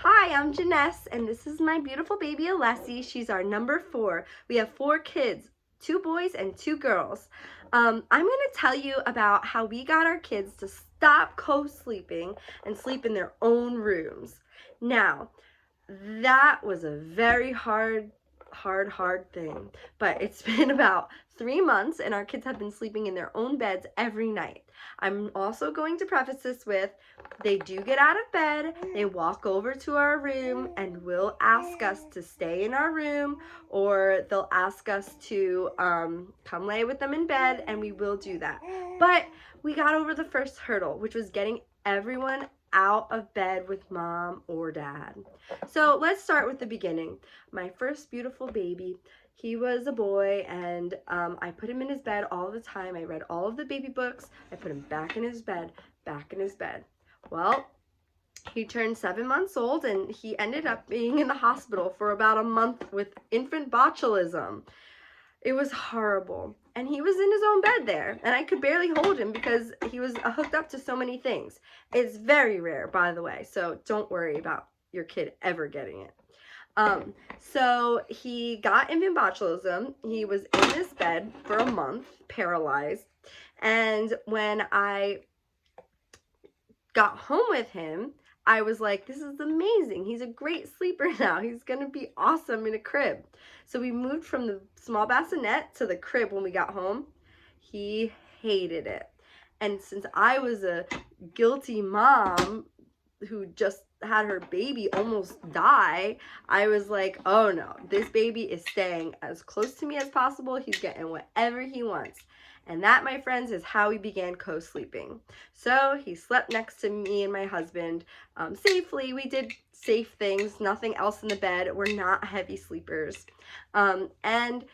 Hi, I'm Janess, and this is my beautiful baby Alessi. She's our number 4. We have 4 kids, 2 boys and 2 girls. I'm going to tell you about how we got our kids to stop co-sleeping and sleep in their own rooms. Now, that was a very hard thing, but it's been about 3 months and our kids have been sleeping in their own beds every night. I'm also going to preface this with, they do get out of bed, they walk over to our room and will ask us to stay in our room, or they'll ask us to come lay with them in bed, and we will do that. But we got over the first hurdle, which was getting everyone out of bed with mom or dad. So let's start with the beginning. My first beautiful baby, he was a boy, and I put him in his bed all the time. I read all of the baby books. I put him back in his bed. Well, he turned 7 months old, and he ended up being in the hospital for about a month with infant botulism. It was horrible. And he was in his own bed there, and I could barely hold him because he was hooked up to so many things. It's very rare, by the way, so don't worry about your kid ever getting it. So he got infant botulism. He was in this bed for a month, paralyzed. And when I got home with him, I was like, this is amazing. He's a great sleeper now. He's going to be awesome in a crib. So we moved from the small bassinet to the crib when we got home. He hated it. And since I was a guilty mom who just had her baby almost die, I was like, oh no, this baby is staying as close to me as possible. He's getting whatever he wants. And that, my friends, is how we began co-sleeping. So he slept next to me and my husband safely. We did safe things, nothing else in the bed. We're not heavy sleepers. And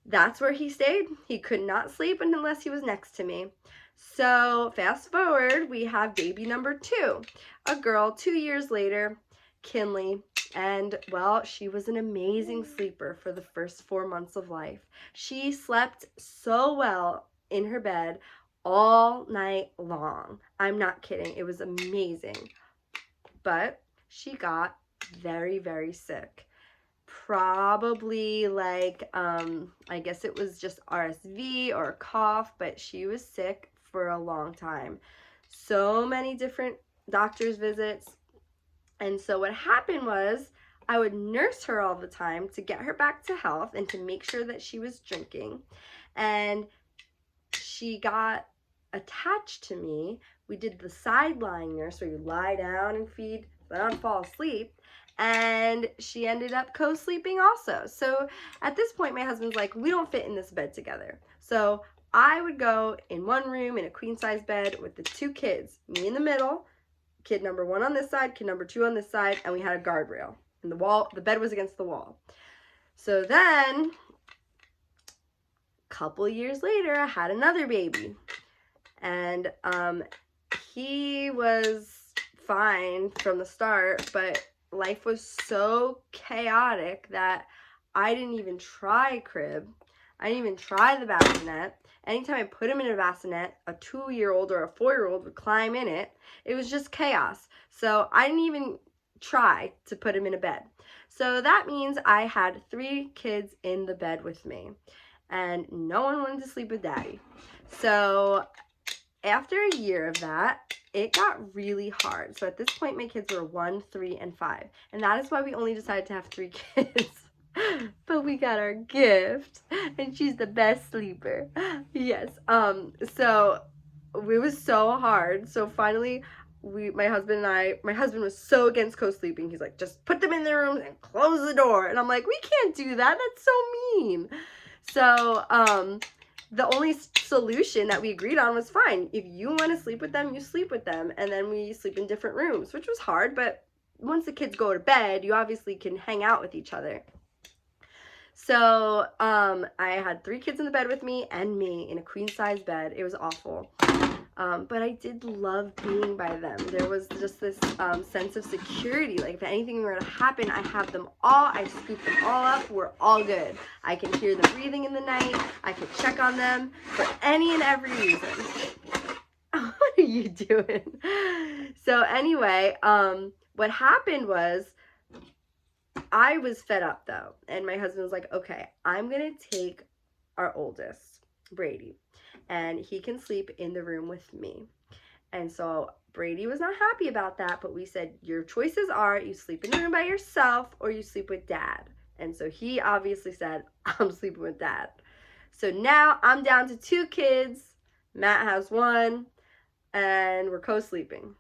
that's where he stayed. He could not sleep unless he was next to me. So fast forward, we have baby number 2, a girl 2 years later, Kinley. And well, she was an amazing sleeper for the first 4 months of life. She slept so well in her bed all night long. I'm not kidding. It was amazing. But she got very, very sick. Probably like, I guess it was just RSV or a cough, but she was sick for a long time. So many different doctor's visits. And so what happened was I would nurse her all the time to get her back to health and to make sure that she was drinking. And she got attached to me. We did the side lying nurse where you lie down and feed, so I don't fall asleep. And she ended up co-sleeping also. So at this point, my husband's like, we don't fit in this bed together. So I would go in one room in a queen size bed with the 2 kids, me in the middle, kid number 1 on this side, kid number 2 on this side, and we had a guardrail. And the bed was against the wall. So then, a couple years later, I had another baby. And he was fine from the start, but life was so chaotic that I didn't even try crib. I didn't even try the bassinet. Anytime I put him in a bassinet, a 2-year-old or a 4-year-old would climb in it. It was just chaos. So I didn't even try to put him in a bed. So that means I had 3 kids in the bed with me. And no one wanted to sleep with daddy. So after a year of that, it got really hard. So at this point, my kids were 1, 3, and 5. And that is why we only decided to have 3 kids. But we got our gift, and she's the best sleeper. Yes. So it was so hard. So finally, my husband was so against co-sleeping. He's like, just put them in their rooms and close the door. And I'm like, we can't do that. That's so mean. So, the only solution that we agreed on was fine. If you want to sleep with them, you sleep with them. And then we sleep in different rooms, which was hard. But once the kids go to bed, you obviously can hang out with each other. So I had 3 kids in the bed with me and me in a queen size bed. It was awful. But I did love being by them. There was just this sense of security. Like if anything were to happen, I have them all. I scoop them all up. We're all good. I can hear them breathing in the night. I can check on them for any and every reason. What are you doing? So anyway, what happened was I was fed up though, and my husband was like, okay, I'm gonna take our oldest, Brady, and he can sleep in the room with me. And so Brady was not happy about that, but we said, your choices are you sleep in the room by yourself or you sleep with dad. And so he obviously said, I'm sleeping with dad. So now I'm down to 2 kids. Matt has 1, and we're co-sleeping.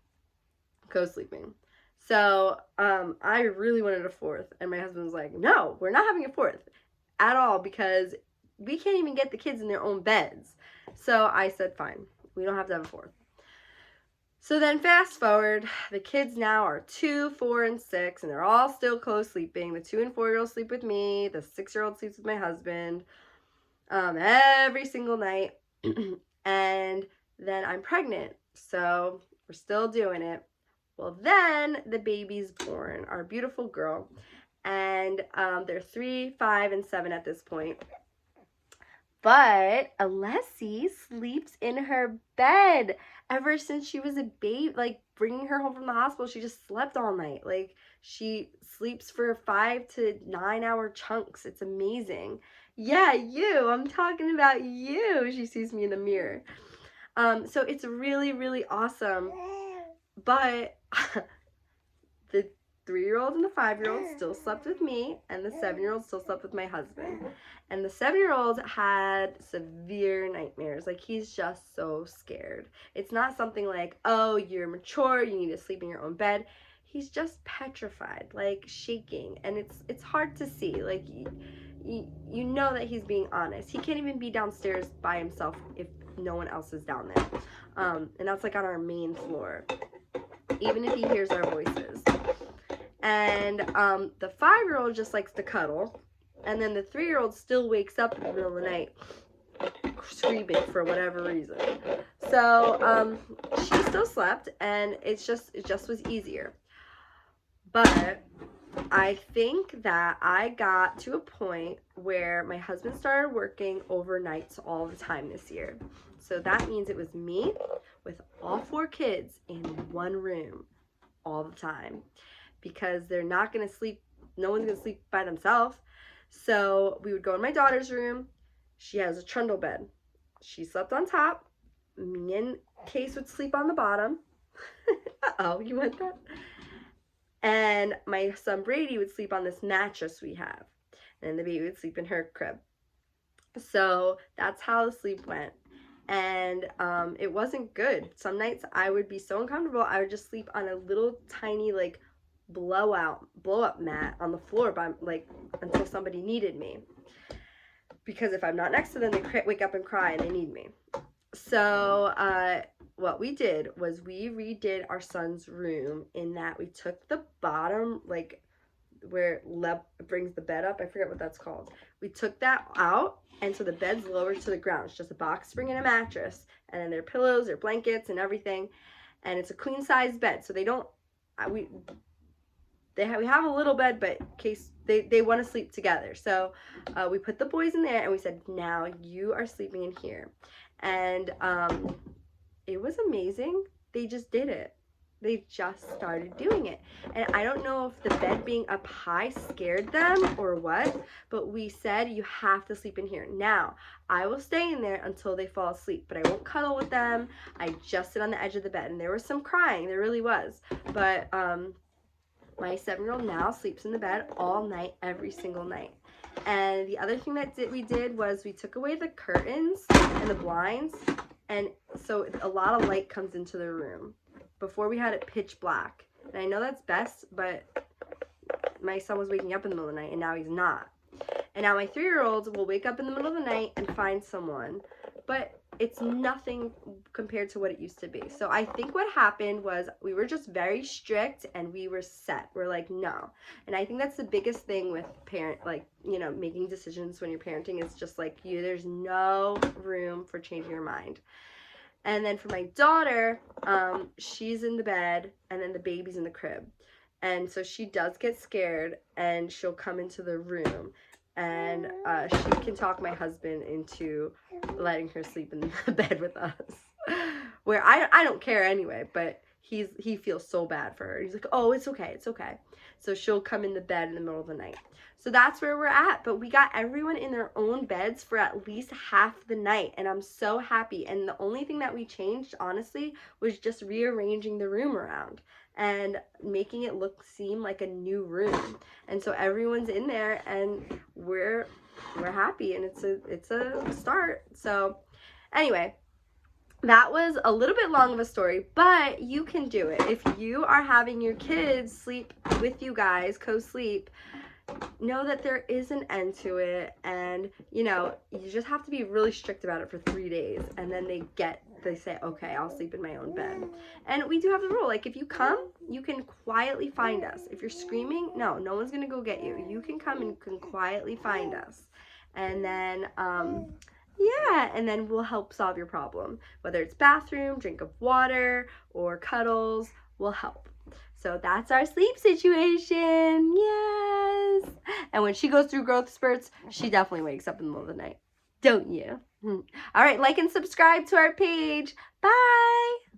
Co-sleeping. So I really wanted a 4th, and my husband was like, no, we're not having a 4th at all because we can't even get the kids in their own beds. So I said, fine, we don't have to have a 4th. So then fast forward, the kids now are 2, 4, and 6, and they're all still co-sleeping. The 2 and 4-year-olds sleep with me. The 6-year-old sleeps with my husband every single night. And then I'm pregnant, so we're still doing it. Well, then the baby's born, our beautiful girl, and they're 3, 5, and 7 at this point. But Alessi sleeps in her bed ever since she was a baby. Like, bringing her home from the hospital, she just slept all night. Like, she sleeps for 5 to 9 hour chunks. It's amazing. Yeah, you. I'm talking about you. She sees me in the mirror. So it's really, really awesome. But the 3-year-old and the 5-year-old still slept with me, and the 7-year-old still slept with my husband. And the 7-year-old had severe nightmares. Like, he's just so scared. It's not something like, oh, you're mature, you need to sleep in your own bed. He's just petrified, like shaking, and it's hard to see. Like, you know that he's being honest. He can't even be downstairs by himself if no one else is down there. And that's like on our main floor, even if he hears our voices. And the 5-year-old just likes to cuddle, and then the 3-year-old still wakes up in the middle of the night screaming for whatever reason. So she still slept, and it just was easier. But I think that I got to a point where my husband started working overnights all the time this year. So that means it was me with all 4 kids in one room all the time, because they're not going to sleep. No one's going to sleep by themselves. So we would go in my daughter's room. She has a trundle bed. She slept on top. Me and Case would sleep on the bottom. Uh-oh, you want that? And my son Brady would sleep on this mattress we have. And the baby would sleep in her crib. So that's how the sleep went. And it wasn't good. Some nights I would be so uncomfortable, I would just sleep on a little tiny, like, blow up mat on the floor by, like, until somebody needed me. Because if I'm not next to them, they wake up and cry and they need me. So what we did was we redid our son's room, in that we took the bottom, like where it brings the bed up, I forget what that's called. We took that out, and so the bed's lower to the ground. It's just a box spring and a mattress, and then their pillows, their blankets, and everything. And it's a queen size bed, so they don't we have a little bed, but in case they want to sleep together. So we put the boys in there, and we said, now you are sleeping in here. And it was amazing. They just did it. They just started doing it. And I don't know if the bed being up high scared them or what, but we said, you have to sleep in here. Now, I will stay in there until they fall asleep, but I won't cuddle with them. I just sit on the edge of the bed. And there was some crying. There really was. But my 7-year-old now sleeps in the bed all night, every single night. And the other thing that we did was we took away the curtains and the blinds, and so a lot of light comes into the room. Before, we had it pitch black, and I know that's best, but my son was waking up in the middle of the night, and now he's not. And now my 3-year-old will wake up in the middle of the night and find someone, but it's nothing compared to what it used to be. So I think what happened was we were just very strict, and we were set. We're like, no. And I think that's the biggest thing with making decisions when you're parenting, is just like, there's no room for changing your mind. And then for my daughter, she's in the bed, and then the baby's in the crib. And so she does get scared, and she'll come into the room, and she can talk my husband into letting her sleep in the bed with us. Where I don't care anyway, but he feels so bad for her. He's like, oh, it's okay, it's okay. So she'll come in the bed in the middle of the night. So that's where we're at. But we got everyone in their own beds for at least half the night, and I'm so happy. And the only thing that we changed, honestly, was just rearranging the room around and making it seem like a new room. And so everyone's in there, and we're happy, and it's a start. So anyway, that was a little bit long of a story, but you can do it. If you are having your kids sleep with you guys, co-sleep, know that there is an end to it, and you just have to be really strict about it for 3 days, and then they say, okay, I'll sleep in my own bed. And we do have the rule, like, if you come, you can quietly find us. If you're screaming, no one's gonna go get you. You can come and you can quietly find us, and then yeah, and then we'll help solve your problem. Whether it's bathroom, drink of water, or cuddles, we'll help. So that's our sleep situation. Yes. And when she goes through growth spurts, she definitely wakes up in the middle of the night. Don't you? All right, like and subscribe to our page. Bye.